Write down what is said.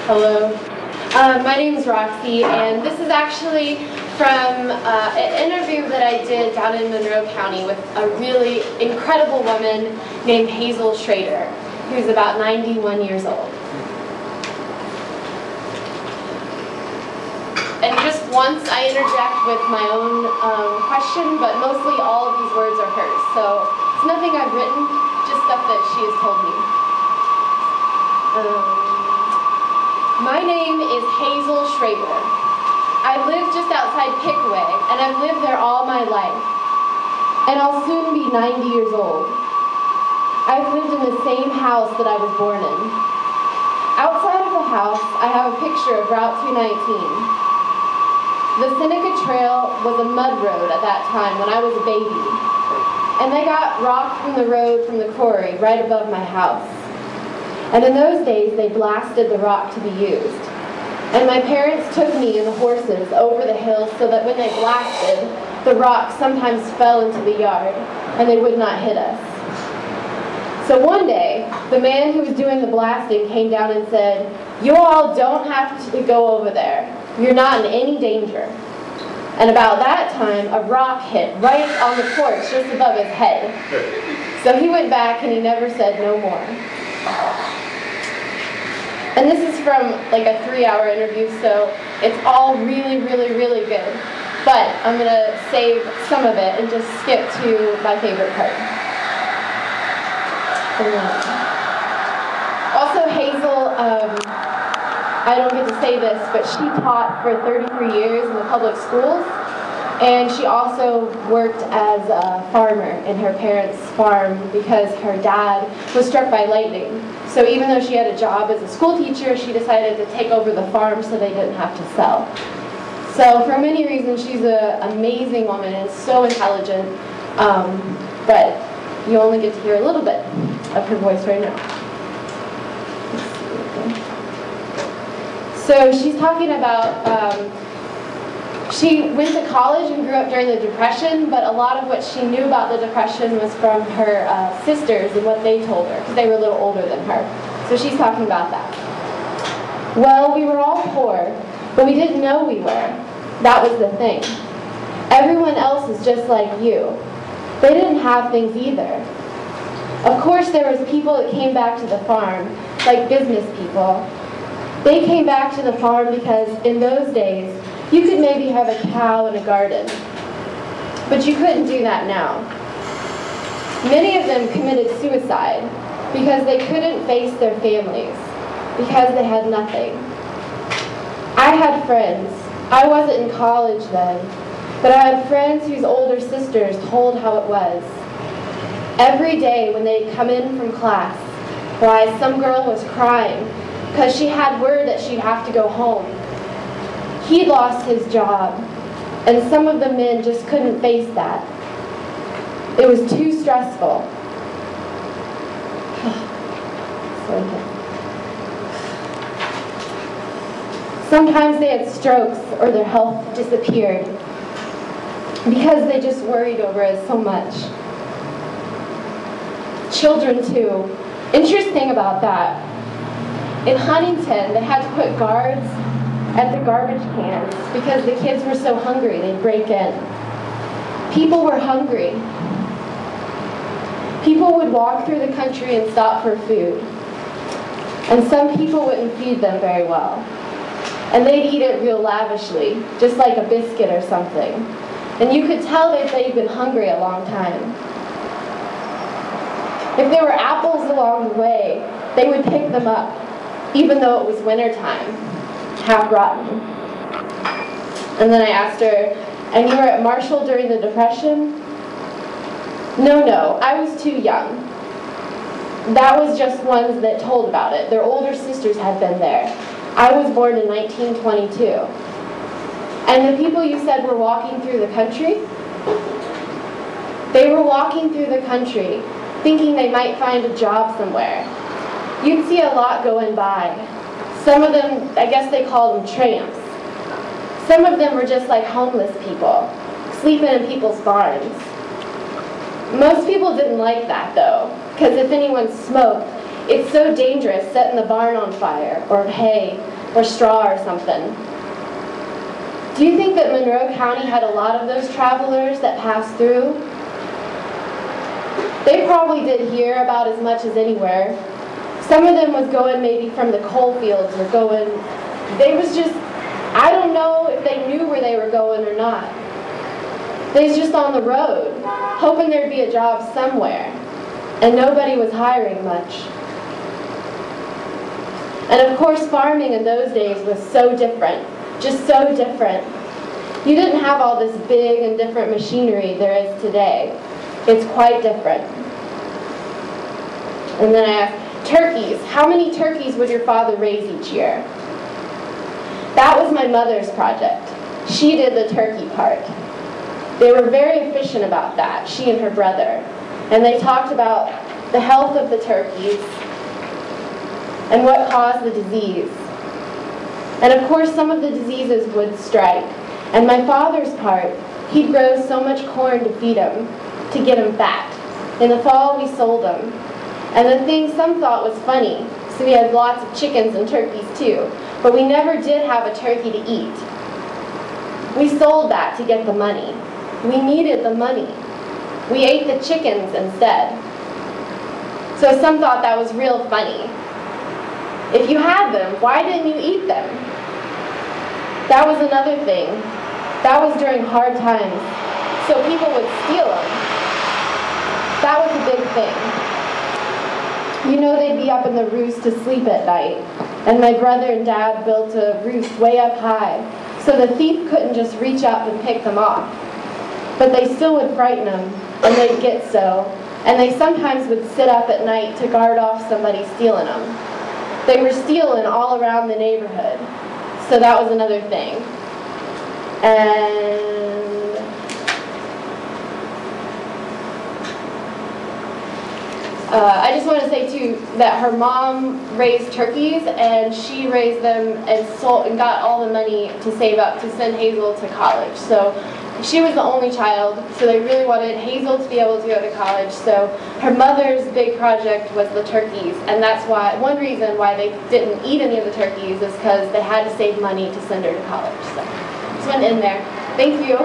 Hello. My name is Roxy, and this is actually from an interview that I did down in Monroe County with a really incredible woman named Hazel Schrader, who's about 91 years old. And just once I interject with my own question, but mostly all of these words are hers. So it's nothing I've written, just stuff that she has told me. My name is Hazel Schrader. I live just outside Pickaway, and I've lived there all my life. And I'll soon be 90 years old. I've lived in the same house that I was born in. Outside of the house, I have a picture of Route 219. The Seneca Trail was a mud road at that time when I was a baby. And they got rocked from the road from the quarry right above my house. And in those days, they blasted the rock to be used. And my parents took me and the horses over the hill so that when they blasted, the rock sometimes fell into the yard and they would not hit us. So one day, the man who was doing the blasting came down and said, "You all don't have to go over there. You're not in any danger." And about that time, a rock hit right on the porch just above his head. So he went back and he never said no more. And this is from like a 3-hour interview, so it's all really, really, really good. But I'm going to save some of it and just skip to my favorite part. Also, Hazel, I don't get to say this, but she taught for 33 years in the public schools, and she also worked as a farmer in her parents' farm because her dad was struck by lightning. So even though she had a job as a school teacher, she decided to take over the farm so they didn't have to sell. So for many reasons, she's an amazing woman and so intelligent, but you only get to hear a little bit of her voice right now. So she's talking about, she went to college and grew up during the Depression, but a lot of what she knew about the Depression was from her sisters and what they told her, because they were a little older than her. So she's talking about that. Well, we were all poor, but we didn't know we were. That was the thing. Everyone else is just like you. They didn't have things either. Of course, there was people that came back to the farm, like business people. They came back to the farm because in those days, you could maybe have a cow and a garden. But you couldn't do that now. Many of them committed suicide because they couldn't face their families, because they had nothing. I had friends. I wasn't in college then, but I had friends whose older sisters told how it was. Every day when they'd come in from class, why, some girl was crying because she had word that she'd have to go home. He'd lost his job, and some of the men just couldn't face that. It was too stressful. Sometimes they had strokes or their health disappeared because they just worried over it so much. Children too. Interesting about that. In Huntington, they had to put guards at the garbage cans because the kids were so hungry they'd break in. People were hungry. People would walk through the country and stop for food. And some people wouldn't feed them very well. And they'd eat it real lavishly, just like a biscuit or something. And you could tell that they'd been hungry a long time. If there were apples along the way, they would pick them up, even though it was wintertime, half rotten. And then I asked her, "And you were at Marshall during the Depression?" No, I was too young. That was just ones that told about it. Their older sisters had been there. I was born in 1922. And the people you said were walking through the country? They were walking through the country, thinking they might find a job somewhere. You'd see a lot going by. Some of them, I guess they called them tramps. Some of them were just like homeless people, sleeping in people's barns. Most people didn't like that though, because if anyone smoked, it's so dangerous setting the barn on fire, or hay, or straw or something. Do you think that Monroe County had a lot of those travelers that passed through? They probably did hear about as much as anywhere. Some of them was going maybe from the coal fields or going, they was just, I don't know if they knew where they were going or not. They was just on the road, hoping there'd be a job somewhere, and nobody was hiring much. And of course, farming in those days was so different, just so different. You didn't have all this big and different machinery there is today. It's quite different. And then I asked, turkeys. How many turkeys would your father raise each year? That was my mother's project. She did the turkey part. They were very efficient about that, she and her brother. And they talked about the health of the turkeys and what caused the disease. And of course, some of the diseases would strike. And my father's part, he'd grow so much corn to feed them, to get them fat. In the fall, we sold them. And the thing some thought was funny, so we had lots of chickens and turkeys too, but we never did have a turkey to eat. We sold that to get the money. We needed the money. We ate the chickens instead. So some thought that was real funny. If you had them, why didn't you eat them? That was another thing. That was during hard times, so people would steal them. That was a big thing. You know, they'd be up in the roost to sleep at night, and my brother and dad built a roost way up high, so the thief couldn't just reach up and pick them off. But they still would frighten them, and they'd get so, and they sometimes would sit up at night to guard off somebody stealing them. They were stealing all around the neighborhood, so that was another thing. And I just want to say too that her mom raised turkeys, and she raised them and sold and got all the money to save up to send Hazel to college. So she was the only child, so they really wanted Hazel to be able to go to college. So her mother's big project was the turkeys, and that's why one reason why they didn't eat any of the turkeys is because they had to save money to send her to college. So just went in there. Thank you.